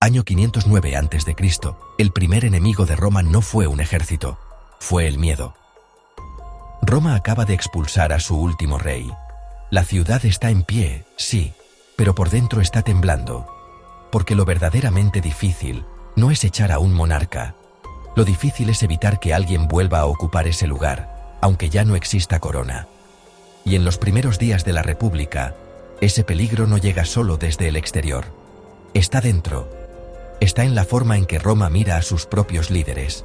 Año 509 a.C., el primer enemigo de Roma no fue un ejército, fue el miedo. Roma acaba de expulsar a su último rey. La ciudad está en pie, sí, pero por dentro está temblando. Porque lo verdaderamente difícil no es echar a un monarca. Lo difícil es evitar que alguien vuelva a ocupar ese lugar, aunque ya no exista corona. Y en los primeros días de la República, ese peligro no llega solo desde el exterior. Está dentro. Está en la forma en que Roma mira a sus propios líderes.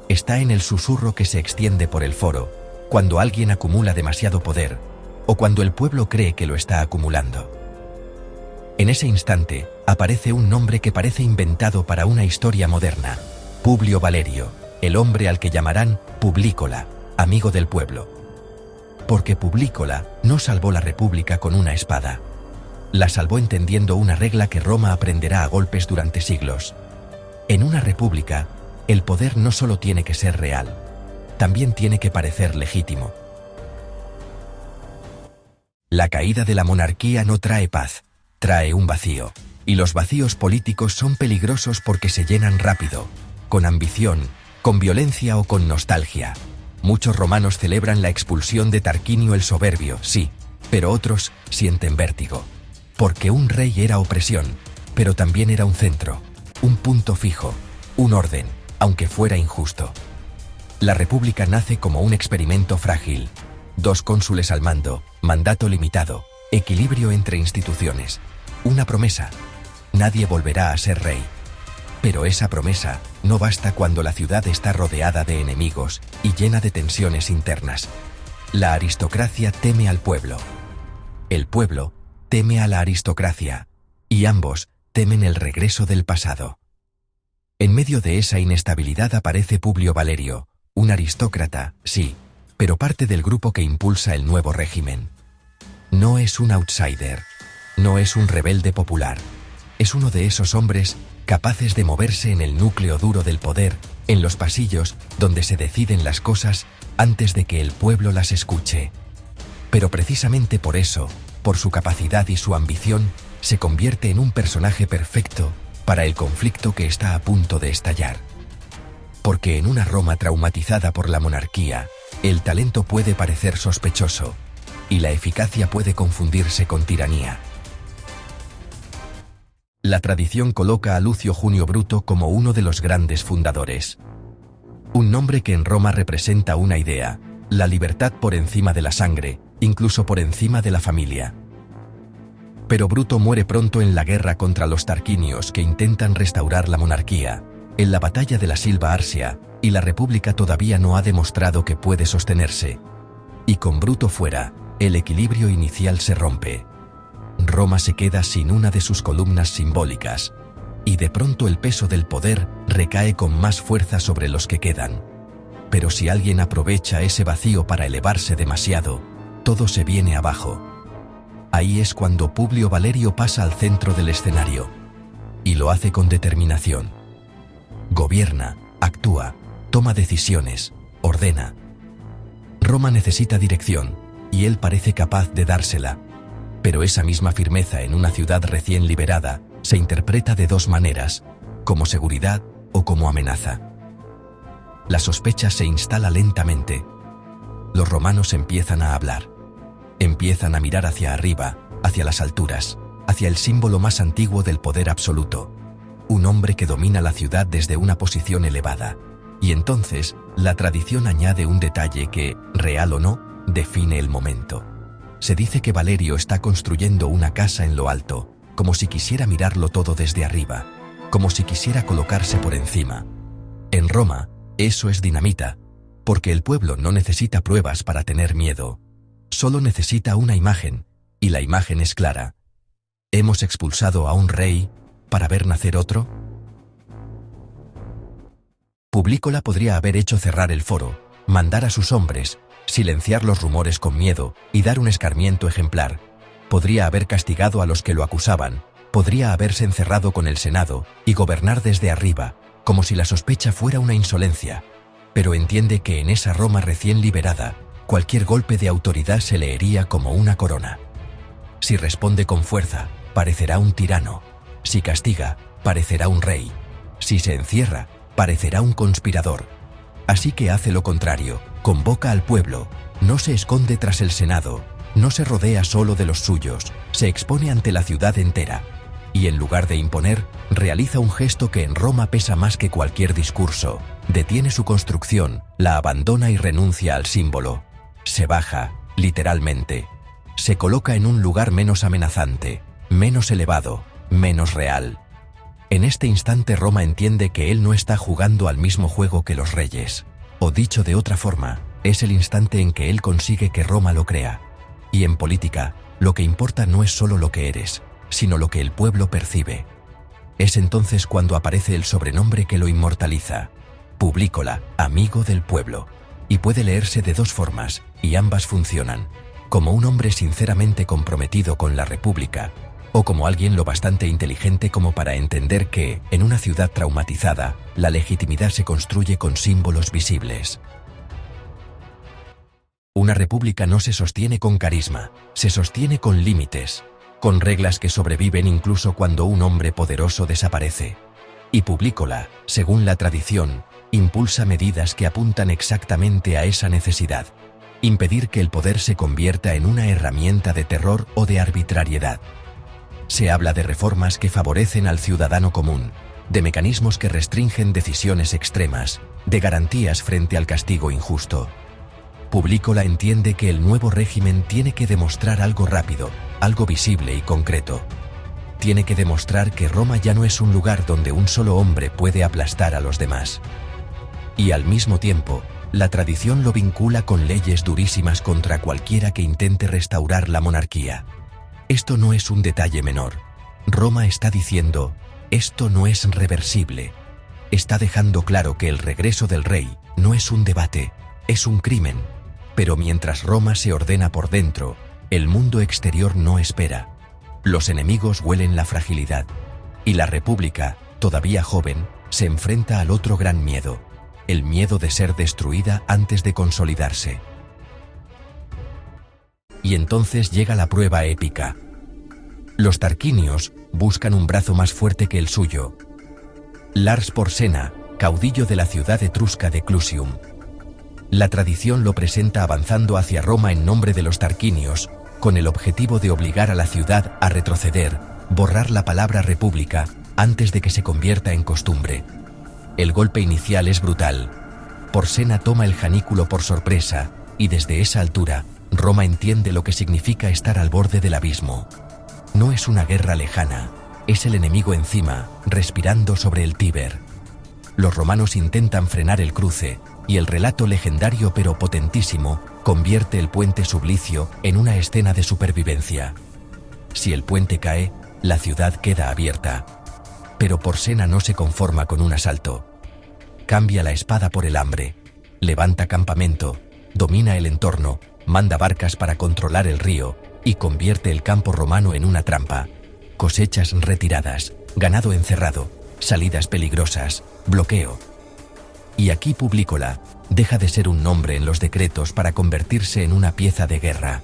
Está en el susurro que se extiende por el foro, cuando alguien acumula demasiado poder, o cuando el pueblo cree que lo está acumulando. En ese instante, aparece un nombre que parece inventado para una historia moderna: Publio Valerio, el hombre al que llamarán Publícola, amigo del pueblo. Porque Publícola no salvó la República con una espada. La salvó entendiendo una regla que Roma aprenderá a golpes durante siglos. En una república, el poder no solo tiene que ser real, también tiene que parecer legítimo. La caída de la monarquía no trae paz, trae un vacío. Y los vacíos políticos son peligrosos porque se llenan rápido, con ambición, con violencia o con nostalgia. Muchos romanos celebran la expulsión de Tarquinio el Soberbio, sí, pero otros sienten vértigo. Porque un rey era opresión, pero también era un centro, un punto fijo, un orden, aunque fuera injusto. La república nace como un experimento frágil. 2 cónsules al mando, mandato limitado, equilibrio entre instituciones. Una promesa: nadie volverá a ser rey. Pero esa promesa no basta cuando la ciudad está rodeada de enemigos y llena de tensiones internas. La aristocracia teme al pueblo. El pueblo teme a la aristocracia, y ambos temen el regreso del pasado. En medio de esa inestabilidad aparece Publio Valerio, un aristócrata, sí, pero parte del grupo que impulsa el nuevo régimen. No es un outsider, no es un rebelde popular, es uno de esos hombres capaces de moverse en el núcleo duro del poder, en los pasillos donde se deciden las cosas antes de que el pueblo las escuche. Pero precisamente por eso, por su capacidad y su ambición, se convierte en un personaje perfecto para el conflicto que está a punto de estallar. Porque en una Roma traumatizada por la monarquía, el talento puede parecer sospechoso, y la eficacia puede confundirse con tiranía. La tradición coloca a Lucio Junio Bruto como uno de los grandes fundadores. Un nombre que en Roma representa una idea: la libertad por encima de la sangre, incluso por encima de la familia. Pero Bruto muere pronto en la guerra contra los tarquinios que intentan restaurar la monarquía, en la batalla de la Silva Arsia, y la república todavía no ha demostrado que puede sostenerse. Y con Bruto fuera, el equilibrio inicial se rompe. Roma se queda sin una de sus columnas simbólicas, y de pronto el peso del poder recae con más fuerza sobre los que quedan. Pero si alguien aprovecha ese vacío para elevarse demasiado, todo se viene abajo. Ahí es cuando Publio Valerio pasa al centro del escenario. Y lo hace con determinación. Gobierna, actúa, toma decisiones, ordena. Roma necesita dirección, y él parece capaz de dársela. Pero esa misma firmeza en una ciudad recién liberada se interpreta de 2 maneras: como seguridad o como amenaza. La sospecha se instala lentamente. Los romanos empiezan a hablar. Empiezan a mirar hacia arriba, hacia las alturas, hacia el símbolo más antiguo del poder absoluto. Un hombre que domina la ciudad desde una posición elevada. Y entonces, la tradición añade un detalle que, real o no, define el momento. Se dice que Valerio está construyendo una casa en lo alto, como si quisiera mirarlo todo desde arriba, como si quisiera colocarse por encima. En Roma, eso es dinamita, porque el pueblo no necesita pruebas para tener miedo. Solo necesita una imagen, y la imagen es clara. ¿Hemos expulsado a un rey para ver nacer otro? Publícola podría haber hecho cerrar el foro, mandar a sus hombres, silenciar los rumores con miedo y dar un escarmiento ejemplar. Podría haber castigado a los que lo acusaban, podría haberse encerrado con el Senado y gobernar desde arriba, como si la sospecha fuera una insolencia. Pero entiende que en esa Roma recién liberada, cualquier golpe de autoridad se leería como una corona. Si responde con fuerza, parecerá un tirano. Si castiga, parecerá un rey. Si se encierra, parecerá un conspirador. Así que hace lo contrario, convoca al pueblo, no se esconde tras el Senado, no se rodea solo de los suyos, se expone ante la ciudad entera. Y en lugar de imponer, realiza un gesto que en Roma pesa más que cualquier discurso. Detiene su construcción, la abandona y renuncia al símbolo. Se baja, literalmente. Se coloca en un lugar menos amenazante, menos elevado, menos real. En este instante Roma entiende que él no está jugando al mismo juego que los reyes. O dicho de otra forma, es el instante en que él consigue que Roma lo crea. Y en política, lo que importa no es solo lo que eres, sino lo que el pueblo percibe. Es entonces cuando aparece el sobrenombre que lo inmortaliza: Publícola, amigo del pueblo. Y puede leerse de dos formas, y ambas funcionan: como un hombre sinceramente comprometido con la República, o como alguien lo bastante inteligente como para entender que, en una ciudad traumatizada, la legitimidad se construye con símbolos visibles. Una república no se sostiene con carisma, se sostiene con límites, con reglas que sobreviven incluso cuando un hombre poderoso desaparece. Y Publícola, según la tradición, impulsa medidas que apuntan exactamente a esa necesidad: impedir que el poder se convierta en una herramienta de terror o de arbitrariedad. Se habla de reformas que favorecen al ciudadano común, de mecanismos que restringen decisiones extremas, de garantías frente al castigo injusto. Publícola entiende que el nuevo régimen tiene que demostrar algo rápido, algo visible y concreto. Tiene que demostrar que Roma ya no es un lugar donde un solo hombre puede aplastar a los demás. Y al mismo tiempo, la tradición lo vincula con leyes durísimas contra cualquiera que intente restaurar la monarquía. Esto no es un detalle menor. Roma está diciendo: esto no es reversible. Está dejando claro que el regreso del rey no es un debate, es un crimen. Pero mientras Roma se ordena por dentro, el mundo exterior no espera. Los enemigos huelen la fragilidad. Y la República, todavía joven, se enfrenta al otro gran miedo: el miedo de ser destruida antes de consolidarse. Y entonces llega la prueba épica. Los tarquinios buscan un brazo más fuerte que el suyo. Lars Porsena, caudillo de la ciudad etrusca de Clusium. La tradición lo presenta avanzando hacia Roma en nombre de los tarquinios, con el objetivo de obligar a la ciudad a retroceder, borrar la palabra república, antes de que se convierta en costumbre. El golpe inicial es brutal. Porsena toma el janículo por sorpresa, y desde esa altura, Roma entiende lo que significa estar al borde del abismo. No es una guerra lejana, es el enemigo encima, respirando sobre el Tíber. Los romanos intentan frenar el cruce, y el relato legendario pero potentísimo convierte el puente Sublicio en una escena de supervivencia. Si el puente cae, la ciudad queda abierta. Pero Porsena no se conforma con un asalto. Cambia la espada por el hambre, levanta campamento, domina el entorno, manda barcas para controlar el río y convierte el campo romano en una trampa. Cosechas retiradas, ganado encerrado, salidas peligrosas, bloqueo. Y aquí Publícola deja de ser un nombre en los decretos para convertirse en una pieza de guerra.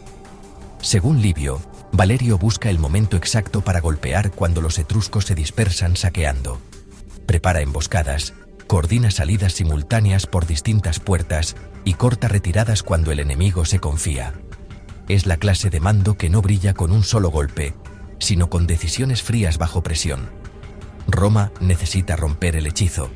Según Livio, Valerio busca el momento exacto para golpear cuando los etruscos se dispersan saqueando. Prepara emboscadas, coordina salidas simultáneas por distintas puertas y corta retiradas cuando el enemigo se confía. Es la clase de mando que no brilla con un solo golpe, sino con decisiones frías bajo presión. Roma necesita romper el hechizo,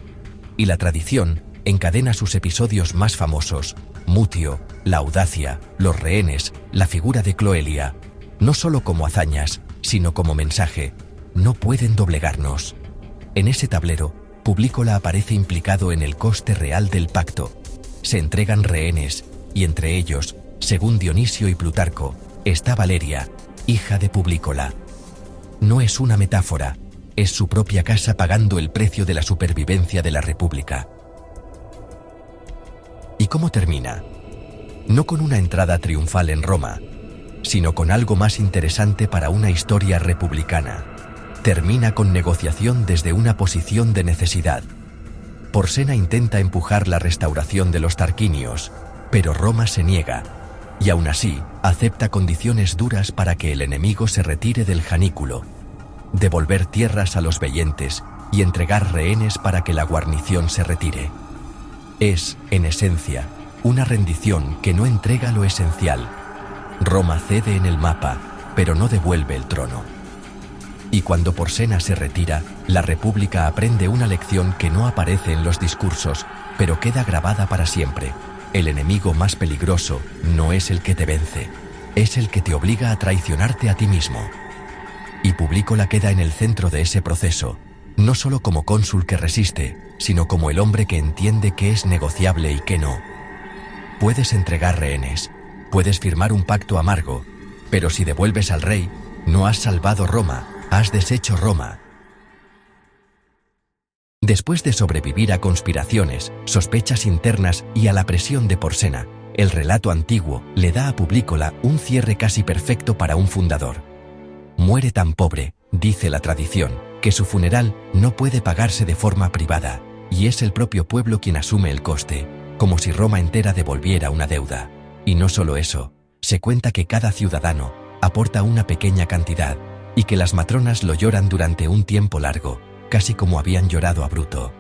y la tradición encadena sus episodios más famosos: Mutio, la audacia, los rehenes, la figura de Cloelia, no solo como hazañas, sino como mensaje: no pueden doblegarnos. En ese tablero, Publícola aparece implicado en el coste real del pacto. Se entregan rehenes, y entre ellos, según Dionisio y Plutarco, está Valeria, hija de Publícola. No es una metáfora, es su propia casa pagando el precio de la supervivencia de la República. ¿Y cómo termina? No con una entrada triunfal en Roma, sino con algo más interesante para una historia republicana. Termina con negociación desde una posición de necesidad. Porsena intenta empujar la restauración de los tarquinios, pero Roma se niega, y aún así acepta condiciones duras para que el enemigo se retire del janículo. devolver tierras a los vellentes y entregar rehenes para que la guarnición se retire. Es, en esencia, una rendición que no entrega lo esencial. Roma cede en el mapa, pero no devuelve el trono. Y cuando Porsena se retira, la República aprende una lección que no aparece en los discursos, pero queda grabada para siempre. El enemigo más peligroso no es el que te vence, es el que te obliga a traicionarte a ti mismo. Y Publícola queda en el centro de ese proceso, no solo como cónsul que resiste, sino como el hombre que entiende qué es negociable y qué no. Puedes entregar rehenes, puedes firmar un pacto amargo, pero si devuelves al rey, no has salvado Roma, has deshecho Roma. Después de sobrevivir a conspiraciones, sospechas internas y a la presión de Porsena, el relato antiguo le da a Publícola un cierre casi perfecto para un fundador. Muere tan pobre, dice la tradición, que su funeral no puede pagarse de forma privada, y es el propio pueblo quien asume el coste, como si Roma entera devolviera una deuda. Y no solo eso, se cuenta que cada ciudadano aporta una pequeña cantidad, y que las matronas lo lloran durante un tiempo largo, casi como habían llorado a Bruto.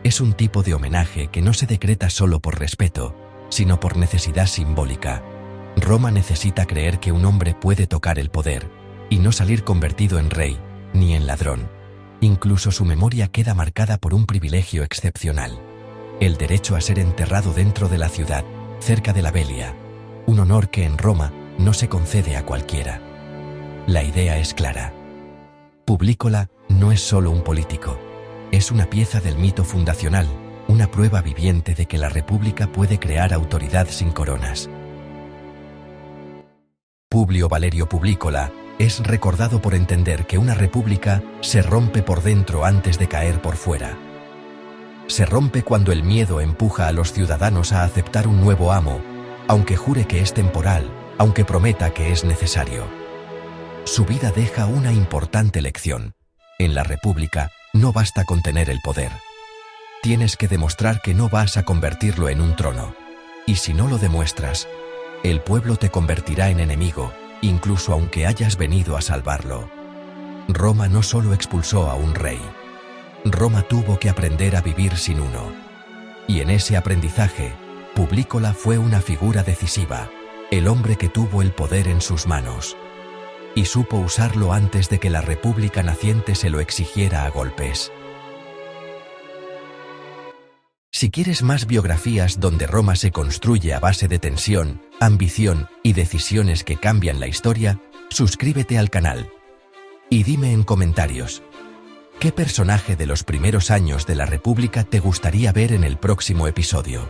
Es un tipo de homenaje que no se decreta solo por respeto, sino por necesidad simbólica. Roma necesita creer que un hombre puede tocar el poder, y no salir convertido en rey, ni en ladrón. Incluso su memoria queda marcada por un privilegio excepcional: el derecho a ser enterrado dentro de la ciudad, cerca de la Velia, un honor que en Roma no se concede a cualquiera. La idea es clara. Publícola no es solo un político, es una pieza del mito fundacional, una prueba viviente de que la República puede crear autoridad sin coronas. Publio Valerio Publícola es recordado por entender que una república se rompe por dentro antes de caer por fuera. Se rompe cuando el miedo empuja a los ciudadanos a aceptar un nuevo amo, aunque jure que es temporal, aunque prometa que es necesario. Su vida deja una importante lección: en la República no basta con tener el poder. Tienes que demostrar que no vas a convertirlo en un trono. Y si no lo demuestras, el pueblo te convertirá en enemigo, incluso aunque hayas venido a salvarlo. Roma no solo expulsó a un rey. Roma tuvo que aprender a vivir sin uno. Y en ese aprendizaje, Publícola fue una figura decisiva, el hombre que tuvo el poder en sus manos. Y supo usarlo antes de que la República naciente se lo exigiera a golpes. Si quieres más biografías donde Roma se construye a base de tensión, ambición y decisiones que cambian la historia, suscríbete al canal. Y dime en comentarios, ¿qué personaje de los primeros años de la República te gustaría ver en el próximo episodio?